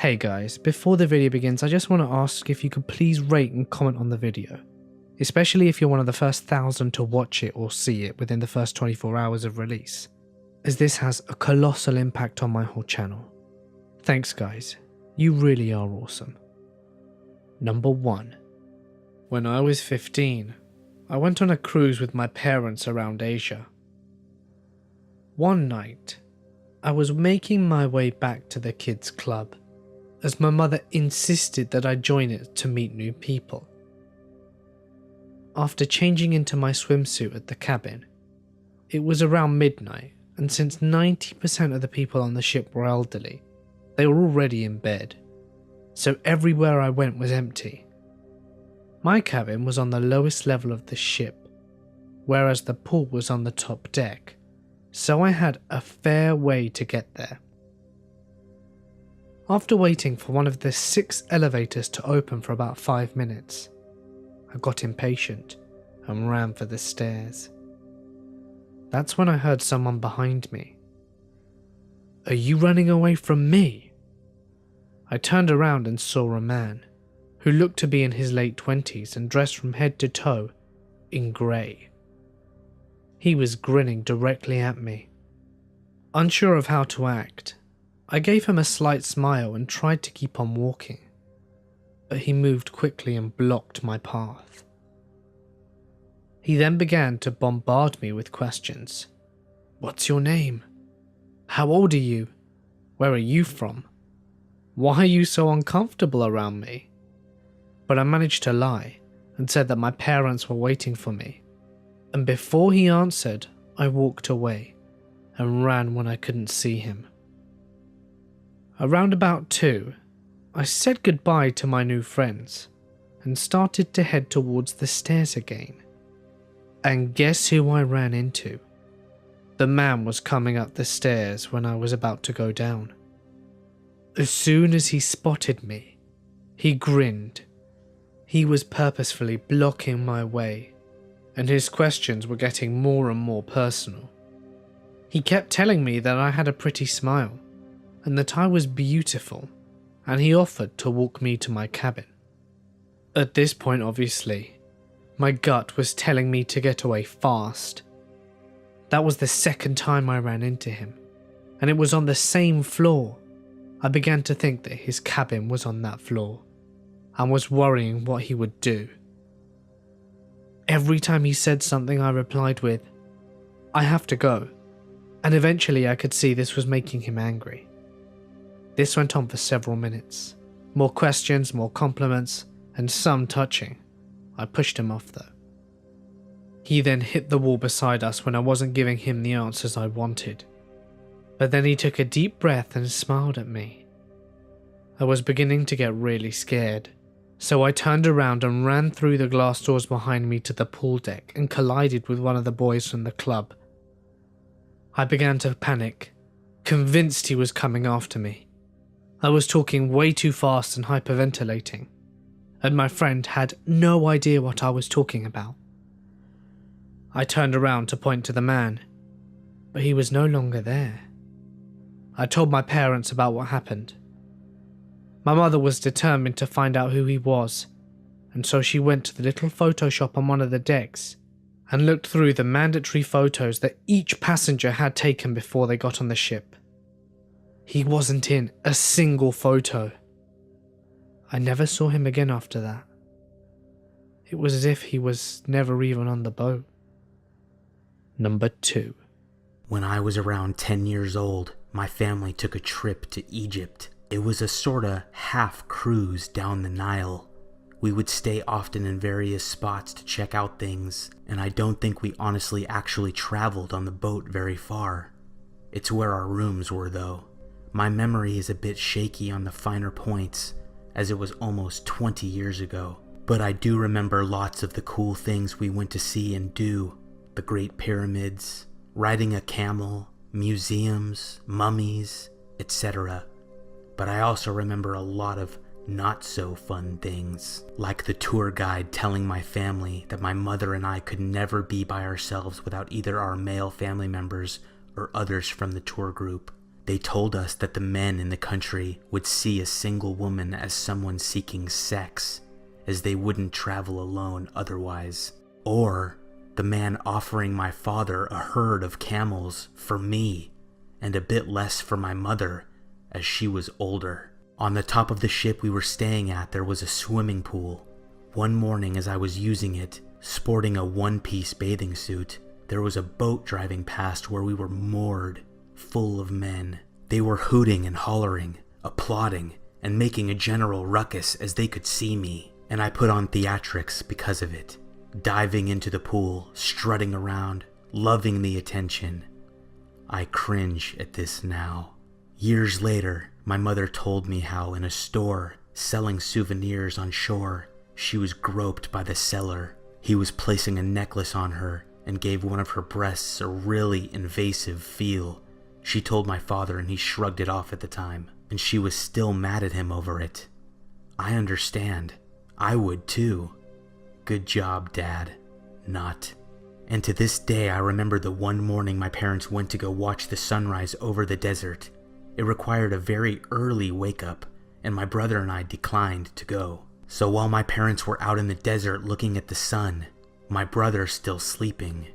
Hey guys, before the video begins, I just want to ask if you could please rate and comment on the video, especially if you're one of the first 1,000 to watch it or see it within the first 24 hours of release, as this has a colossal impact on my whole channel. Thanks guys, you really are awesome. Number 1. When I was 15, I went on a cruise with my parents around Asia. One night, I was making my way back to the kids' club, as my mother insisted that I join it to meet new people. After changing into my swimsuit at the cabin, it was around midnight, and since 90% of the people on the ship were elderly, they were already in bed, so everywhere I went was empty. My cabin was on the lowest level of the ship, whereas the pool was on the top deck, so I had a fair way to get there. After waiting for one of the 6 elevators to open for about 5 minutes, I got impatient and ran for the stairs. That's when I heard someone behind me. "Are you running away from me?" I turned around and saw a man, who looked to be in his late 20s and dressed from head to toe in grey. He was grinning directly at me. Unsure of how to act, I gave him a slight smile and tried to keep on walking, but he moved quickly and blocked my path. He then began to bombard me with questions. "What's your name? How old are you? Where are you from? Why are you so uncomfortable around me?" But I managed to lie and said that my parents were waiting for me, and before he answered, I walked away and ran when I couldn't see him. Around about 2, I said goodbye to my new friends and started to head towards the stairs again. And guess who I ran into? The man was coming up the stairs when I was about to go down. As soon as he spotted me, he grinned. He was purposefully blocking my way, and his questions were getting more and more personal. He kept telling me that I had a pretty smile, and that I was beautiful, and he offered to walk me to my cabin. At this point, obviously, my gut was telling me to get away fast. That was the second time I ran into him, and it was on the same floor. I began to think that his cabin was on that floor, and was worrying what he would do. Every time he said something, I replied with, "I have to go," and eventually I could see this was making him angry. This went on for several minutes. More questions, more compliments, and some touching. I pushed him off though. He then hit the wall beside us when I wasn't giving him the answers I wanted. But then he took a deep breath and smiled at me. I was beginning to get really scared, so I turned around and ran through the glass doors behind me to the pool deck and collided with one of the boys from the club. I began to panic, convinced he was coming after me. I was talking way too fast and hyperventilating, and my friend had no idea what I was talking about. I turned around to point to the man, but he was no longer there. I told my parents about what happened. My mother was determined to find out who he was, and so she went to the little photo shop on one of the decks and looked through the mandatory photos that each passenger had taken before they got on the ship. He wasn't in a single photo. I never saw him again after that. It was as if he was never even on the boat. Number 2. When I was around 10 years old, my family took a trip to Egypt. It was a sorta half cruise down the Nile. We would stay often in various spots to check out things, and I don't think we honestly actually traveled on the boat very far. It's where our rooms were though. My memory is a bit shaky on the finer points, as it was almost 20 years ago, but I do remember lots of the cool things we went to see and do: the Great Pyramids, riding a camel, museums, mummies, etc. But I also remember a lot of not so fun things, like the tour guide telling my family that my mother and I could never be by ourselves without either our male family members or others from the tour group. They told us that the men in the country would see a single woman as someone seeking sex, as they wouldn't travel alone otherwise. Or the man offering my father a herd of camels for me, and a bit less for my mother, as she was older. On the top of the ship we were staying at, there was a swimming pool. One morning as I was using it, sporting a one-piece bathing suit, there was a boat driving past where we were moored, full of men. They were hooting and hollering, applauding, and making a general ruckus as they could see me, and I put on theatrics because of it, diving into the pool, strutting around, loving the attention. I cringe at this now. Years later, my mother told me how in a store selling souvenirs on shore, she was groped by the seller. He was placing a necklace on her and gave one of her breasts a really invasive feel. She told my father and he shrugged it off at the time, and she was still mad at him over it. I understand. I would too. Good job, Dad. Not. And to this day I remember the one morning my parents went to go watch the sunrise over the desert. It required a very early wake-up, and my brother and I declined to go. So while my parents were out in the desert looking at the sun, my brother still sleeping,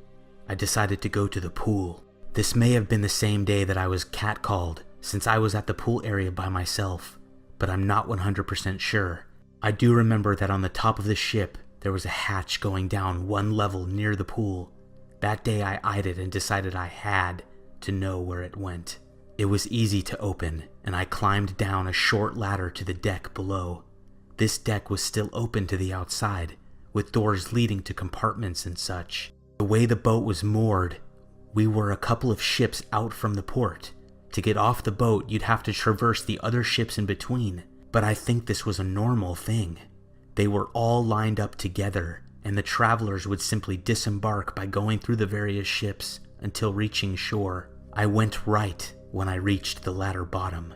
I decided to go to the pool. This may have been the same day that I was catcalled, since I was at the pool area by myself, but I'm not 100% sure. I do remember that on the top of the ship, there was a hatch going down one level near the pool. That day I eyed it and decided I had to know where it went. It was easy to open, and I climbed down a short ladder to the deck below. This deck was still open to the outside, with doors leading to compartments and such. The way the boat was moored, we were a couple of ships out from the port. To get off the boat, you'd have to traverse the other ships in between, but I think this was a normal thing. They were all lined up together, and the travelers would simply disembark by going through the various ships until reaching shore. I went right when I reached the ladder bottom,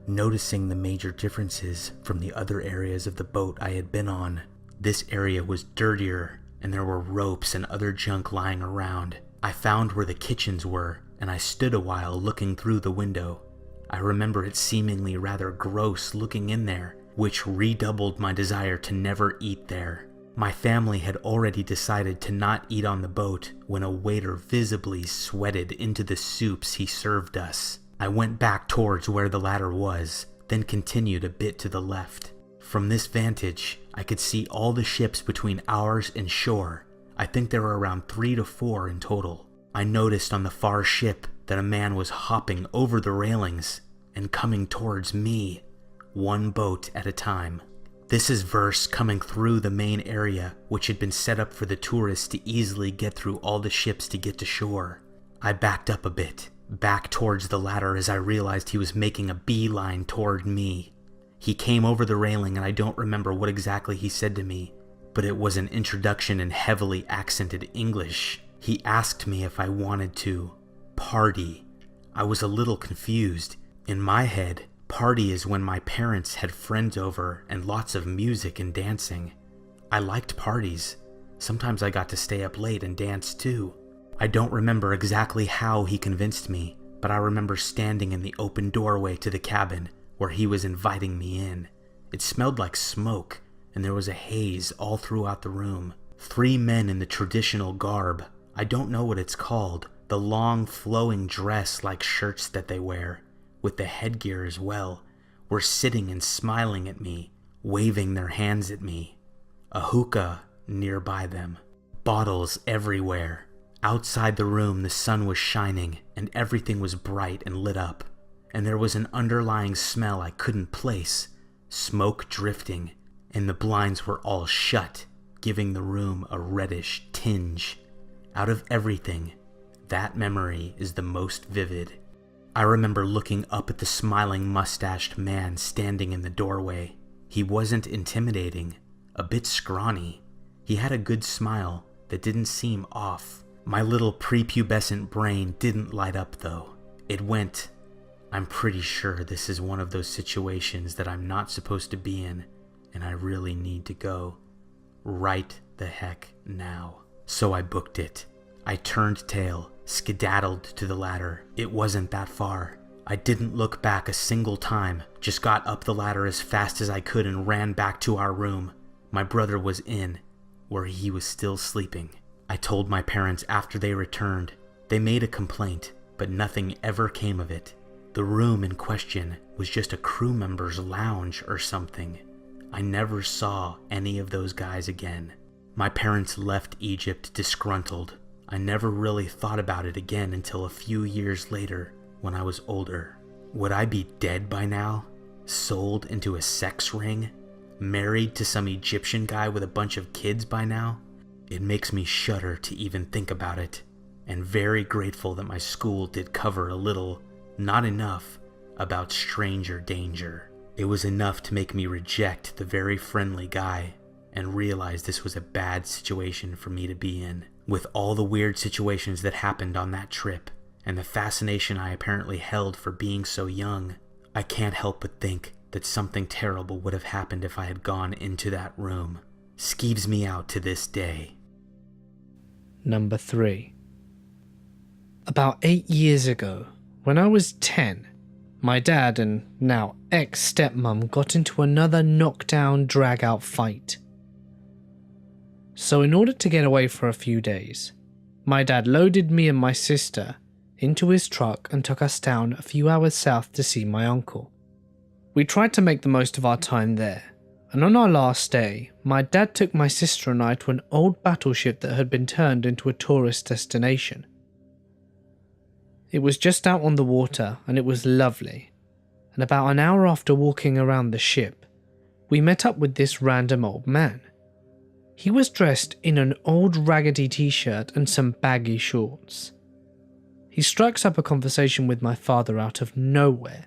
noticing the major differences from the other areas of the boat I had been on. This area was dirtier, and there were ropes and other junk lying around. I found where the kitchens were, and I stood a while looking through the window. I remember it seemingly rather gross looking in there, which redoubled my desire to never eat there. My family had already decided to not eat on the boat when a waiter visibly sweated into the soups he served us. I went back towards where the ladder was, then continued a bit to the left. From this vantage, I could see all the ships between ours and shore. I think there were around 3 to 4 in total. I noticed on the far ship that a man was hopping over the railings and coming towards me, one boat at a time. This is verse coming through the main area, which had been set up for the tourists to easily get through all the ships to get to shore. I backed up a bit, back towards the ladder as I realized he was making a beeline toward me. He came over the railing and I don't remember what exactly he said to me, but it was an introduction in heavily accented English. He asked me if I wanted to party. I was a little confused. In my head, party is when my parents had friends over and lots of music and dancing. I liked parties. Sometimes I got to stay up late and dance too. I don't remember exactly how he convinced me, but I remember standing in the open doorway to the cabin where he was inviting me in. It smelled like smoke, and there was a haze all throughout the room. 3 men in the traditional garb, I don't know what it's called, the long flowing dress like shirts that they wear, with the headgear as well, were sitting and smiling at me, waving their hands at me. A hookah nearby them. Bottles everywhere. Outside the room the sun was shining and everything was bright and lit up, and there was an underlying smell I couldn't place, smoke drifting, and the blinds were all shut, giving the room a reddish tinge. Out of everything, that memory is the most vivid. I remember looking up at the smiling mustached man standing in the doorway. He wasn't intimidating, a bit scrawny. He had a good smile that didn't seem off. My little prepubescent brain didn't light up though. It went, I'm pretty sure this is one of those situations that I'm not supposed to be in, and I really need to go. Right the heck now. So I booked it. I turned tail, skedaddled to the ladder. It wasn't that far. I didn't look back a single time, just got up the ladder as fast as I could and ran back to our room. My brother was in, where he was still sleeping. I told my parents after they returned. They made a complaint, but nothing ever came of it. The room in question was just a crew member's lounge or something. I never saw any of those guys again. My parents left Egypt disgruntled. I never really thought about it again until a few years later when I was older. Would I be dead by now? Sold into a sex ring? Married to some Egyptian guy with a bunch of kids by now? It makes me shudder to even think about it, and very grateful that my school did cover a little, not enough, about stranger danger. It was enough to make me reject the very friendly guy and realize this was a bad situation for me to be in. With all the weird situations that happened on that trip, and the fascination I apparently held for being so young, I can't help but think that something terrible would have happened if I had gone into that room. Skeeves me out to this day. Number 3. About 8 years ago, when I was 10, my dad and now ex-stepmom got into another knockdown, drag-out fight. So in order to get away for a few days, my dad loaded me and my sister into his truck and took us down a few hours south to see my uncle. We tried to make the most of our time there, and on our last day, my dad took my sister and I to an old battleship that had been turned into a tourist destination. It was just out on the water and it was lovely, and about an hour after walking around the ship, we met up with this random old man. He was dressed in an old raggedy t-shirt and some baggy shorts. He strikes up a conversation with my father out of nowhere.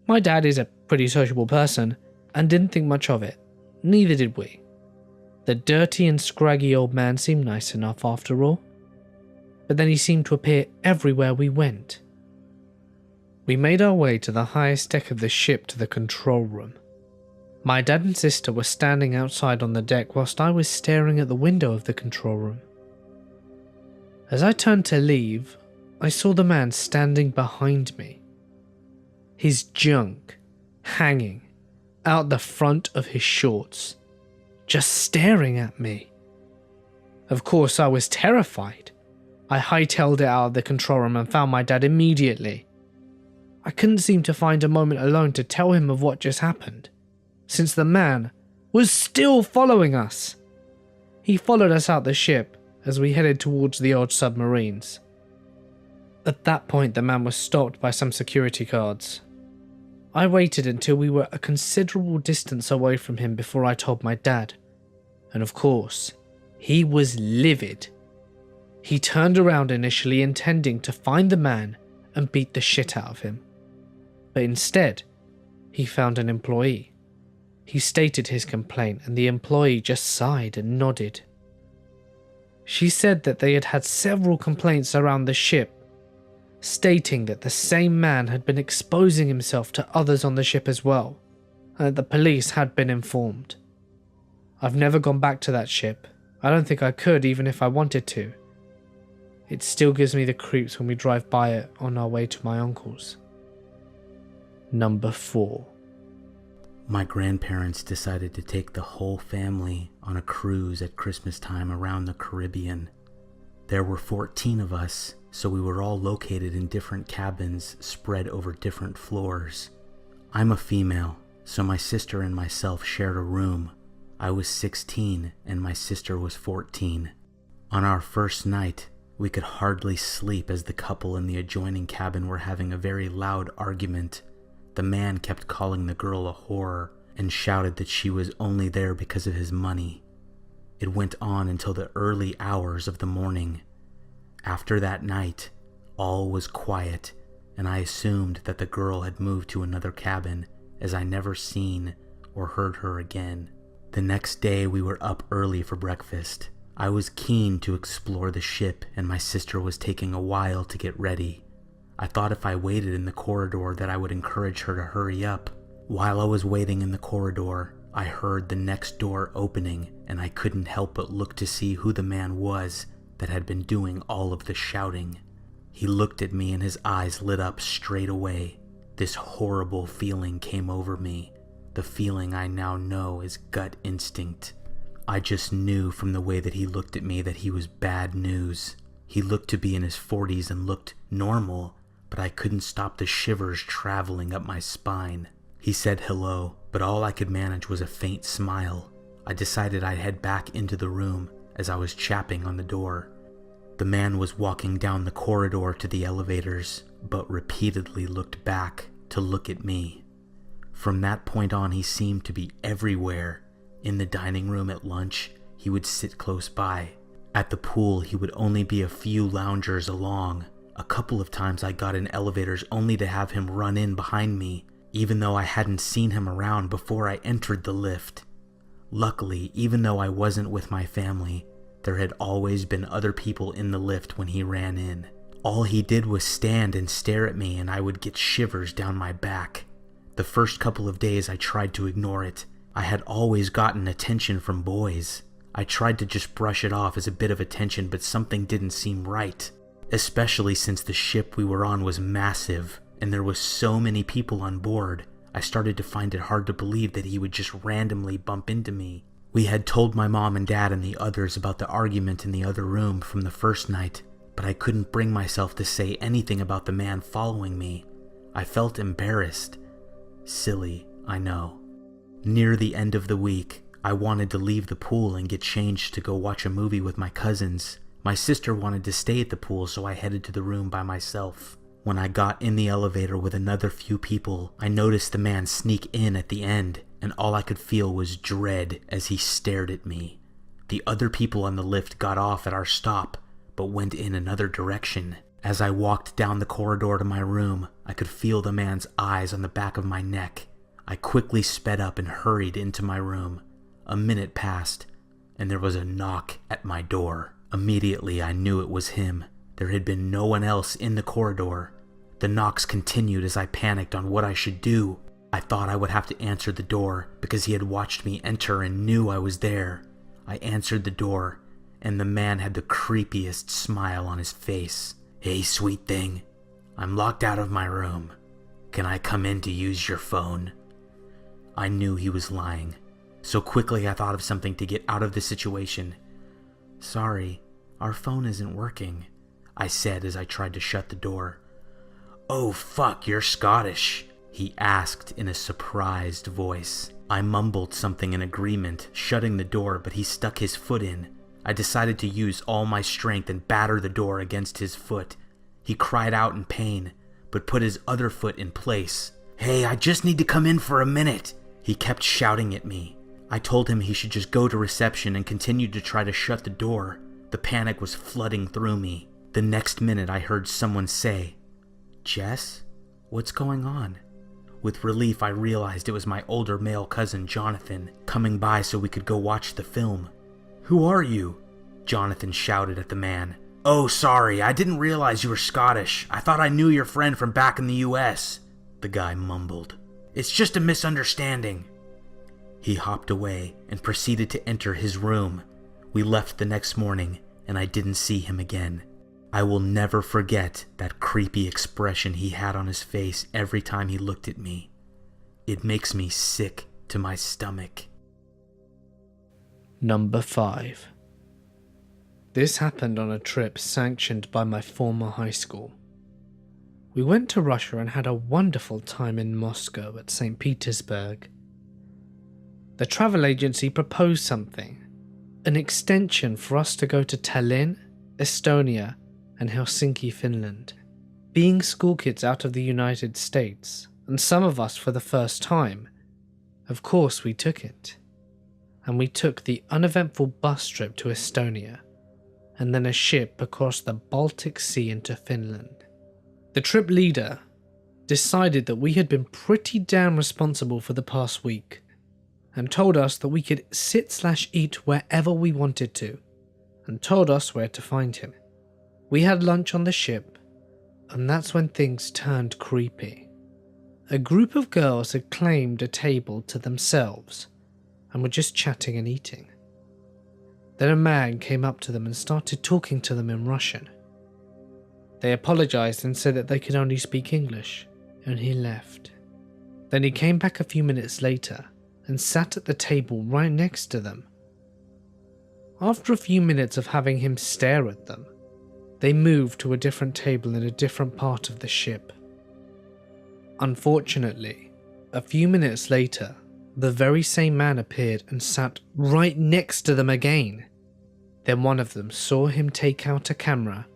My dad is a pretty sociable person and didn't think much of it, neither did we. The dirty and scraggy old man seemed nice enough after all, but then he seemed to appear everywhere we went. We made our way to the highest deck of the ship to the control room. My dad and sister were standing outside on the deck whilst I was staring at the window of the control room. As I turned to leave, I saw the man standing behind me. His junk hanging out the front of his shorts, just staring at me. Of course, I was terrified. I hightailed it out of the control room and found my dad immediately. I couldn't seem to find a moment alone to tell him of what just happened, since the man was still following us. He followed us out the ship as we headed towards the old submarines. At that point, the man was stopped by some security guards. I waited until we were a considerable distance away from him before I told my dad, and of course, he was livid. He turned around initially intending to find the man and beat the shit out of him, but instead, he found an employee. He stated his complaint and the employee just sighed and nodded. She said that they had had several complaints around the ship, stating that the same man had been exposing himself to others on the ship as well, and that the police had been informed. I've never gone back to that ship. I don't think I could even if I wanted to. It still gives me the creeps when we drive by it on our way to my uncle's. Number 4. My grandparents decided to take the whole family on a cruise at Christmas time around the Caribbean. There were 14 of us, so we were all located in different cabins spread over different floors. I'm a female, so my sister and myself shared a room. I was 16 and my sister was 14. On our first night, we could hardly sleep as the couple in the adjoining cabin were having a very loud argument. The man kept calling the girl a whore and shouted that she was only there because of his money. It went on until the early hours of the morning. After that night, all was quiet, and I assumed that the girl had moved to another cabin, as I never seen or heard her again. The next day we were up early for breakfast. I was keen to explore the ship, and my sister was taking a while to get ready. I thought if I waited in the corridor that I would encourage her to hurry up. While I was waiting in the corridor, I heard the next door opening, and I couldn't help but look to see who the man was that had been doing all of the shouting. He looked at me and his eyes lit up straight away. This horrible feeling came over me, the feeling I now know is gut instinct. I just knew from the way that he looked at me that he was bad news. He looked to be in his 40s and looked normal, but I couldn't stop the shivers traveling up my spine. He said hello, but all I could manage was a faint smile. I decided I'd head back into the room as I was chapping on the door. The man was walking down the corridor to the elevators, but repeatedly looked back to look at me. From that point on, he seemed to be everywhere. In the dining room at lunch, he would sit close by. At the pool, he would only be a few loungers along. A couple of times I got in elevators only to have him run in behind me, even though I hadn't seen him around before I entered the lift. Luckily, even though I wasn't with my family, there had always been other people in the lift when he ran in. All he did was stand and stare at me, and I would get shivers down my back. The first couple of days I tried to ignore it. I had always gotten attention from boys. I tried to just brush it off as a bit of attention, but something didn't seem right. Especially since the ship we were on was massive, and there was so many people on board. I started to find it hard to believe that he would just randomly bump into me. We had told my mom and dad and the others about the argument in the other room from the first night, but I couldn't bring myself to say anything about the man following me. I felt embarrassed. Silly, I know. Near the end of the week, I wanted to leave the pool and get changed to go watch a movie with my cousins. My sister wanted to stay at the pool, so I headed to the room by myself. When I got in the elevator with another few people, I noticed the man sneak in at the end, and all I could feel was dread as he stared at me. The other people on the lift got off at our stop, but went in another direction. As I walked down the corridor to my room, I could feel the man's eyes on the back of my neck. I quickly sped up and hurried into my room. A minute passed, and there was a knock at my door. Immediately, I knew it was him. There had been no one else in the corridor. The knocks continued as I panicked on what I should do. I thought I would have to answer the door because he had watched me enter and knew I was there. I answered the door, and the man had the creepiest smile on his face. "Hey, sweet thing. I'm locked out of my room. Can I come in to use your phone?" I knew he was lying, so quickly I thought of something to get out of the situation. "Sorry, our phone isn't working," I said as I tried to shut the door. "Oh fuck, you're Scottish," he asked in a surprised voice. I mumbled something in agreement, shutting the door, but he stuck his foot in. I decided to use all my strength and batter the door against his foot. He cried out in pain, but put his other foot in place. "Hey, I just need to come in for a minute," he kept shouting at me. I told him he should just go to reception and continued to try to shut the door. The panic was flooding through me. The next minute I heard someone say, "Jess, what's going on?" With relief, I realized it was my older male cousin Jonathan, coming by so we could go watch the film. "Who are you?" Jonathan shouted at the man. "Oh, sorry, I didn't realize you were Scottish. I thought I knew your friend from back in the US, the guy mumbled. "It's just a misunderstanding." He hopped away and proceeded to enter his room. We left the next morning, and I didn't see him again. I will never forget that creepy expression he had on his face every time he looked at me. It makes me sick to my stomach. Number 5. This happened on a trip sanctioned by my former high school. We went to Russia and had a wonderful time in Moscow at St. Petersburg. The travel agency proposed something, an extension for us to go to Tallinn, Estonia, and Helsinki, Finland. Being school kids out of the United States, and some of us for the first time, of course we took it. And we took the uneventful bus trip to Estonia, and then a ship across the Baltic Sea into Finland. The trip leader decided that we had been pretty damn responsible for the past week, and told us that we could sit/eat wherever we wanted to, and told us where to find him. We had lunch on the ship, and that's when things turned creepy. A group of girls had claimed a table to themselves, and were just chatting and eating. Then a man came up to them and started talking to them in Russian. They apologized and said that they could only speak English, and he left. Then he came back a few minutes later and sat at the table right next to them. After a few minutes of having him stare at them, they moved to a different table in a different part of the ship. Unfortunately, a few minutes later, the very same man appeared and sat right next to them again. Then one of them saw him take out a camera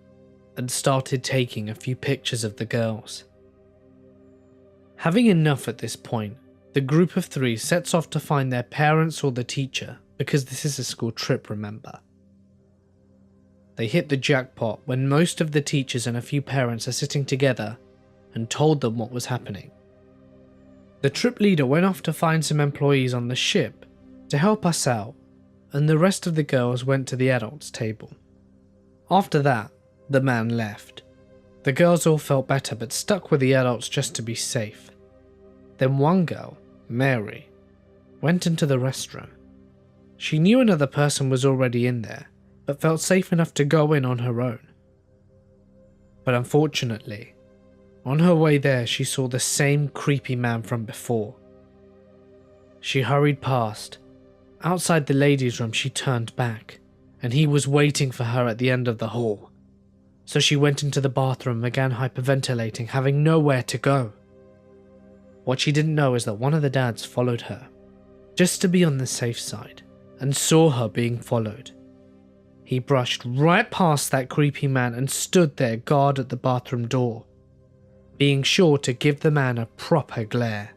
and started taking a few pictures of the girls. Having enough at this point, the group of three sets off to find their parents or the teacher, because this is a school trip, remember. They hit the jackpot when most of the teachers and a few parents are sitting together and told them what was happening. The trip leader went off to find some employees on the ship to help us out, and the rest of the girls went to the adults' table. After that, the man left. The girls all felt better but stuck with the adults just to be safe. Then one girl, Mary, went into the restroom. She knew another person was already in there, but felt safe enough to go in on her own. But unfortunately, on her way there she saw the same creepy man from before. She hurried past. Outside the ladies' room she turned back, and he was waiting for her at the end of the hall. So she went into the bathroom and began hyperventilating, having nowhere to go. What she didn't know is that one of the dads followed her, just to be on the safe side, and saw her being followed. He brushed right past that creepy man and stood there guard at the bathroom door, being sure to give the man a proper glare.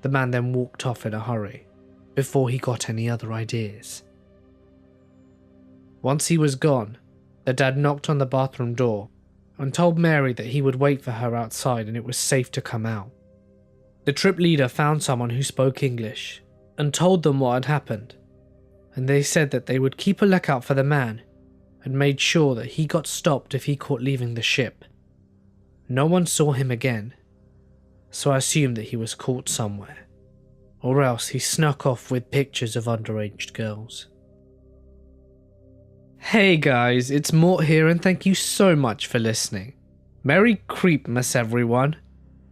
The man then walked off in a hurry, before he got any other ideas. Once he was gone, the dad knocked on the bathroom door and told Mary that he would wait for her outside and it was safe to come out. The trip leader found someone who spoke English and told them what had happened, and they said that they would keep a lookout for the man and made sure that he got stopped if he caught leaving the ship. No one saw him again, so I assumed that he was caught somewhere, or else he snuck off with pictures of underage girls. Hey guys, it's Mort here and thank you so much for listening. Merry Creepmas everyone.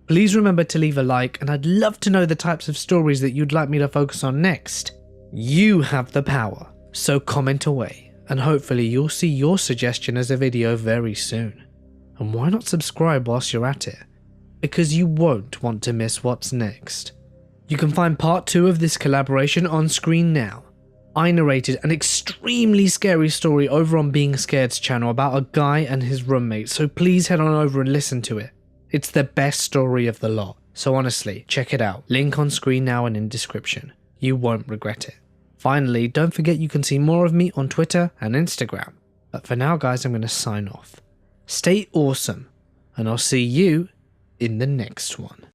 Please remember to leave a like and I'd love to know the types of stories that you'd like me to focus on next. You have the power, so comment away and hopefully you'll see your suggestion as a video very soon. And why not subscribe whilst you're at it? Because you won't want to miss what's next. You can find part 2 of this collaboration on screen now. I narrated an extremely scary story over on Being Scared's channel about a guy and his roommate, so please head on over and listen to it. It's the best story of the lot, so honestly, check it out. Link on screen now and in description. You won't regret it. Finally, don't forget you can see more of me on Twitter and Instagram. But for now guys, I'm going to sign off. Stay awesome, and I'll see you in the next one.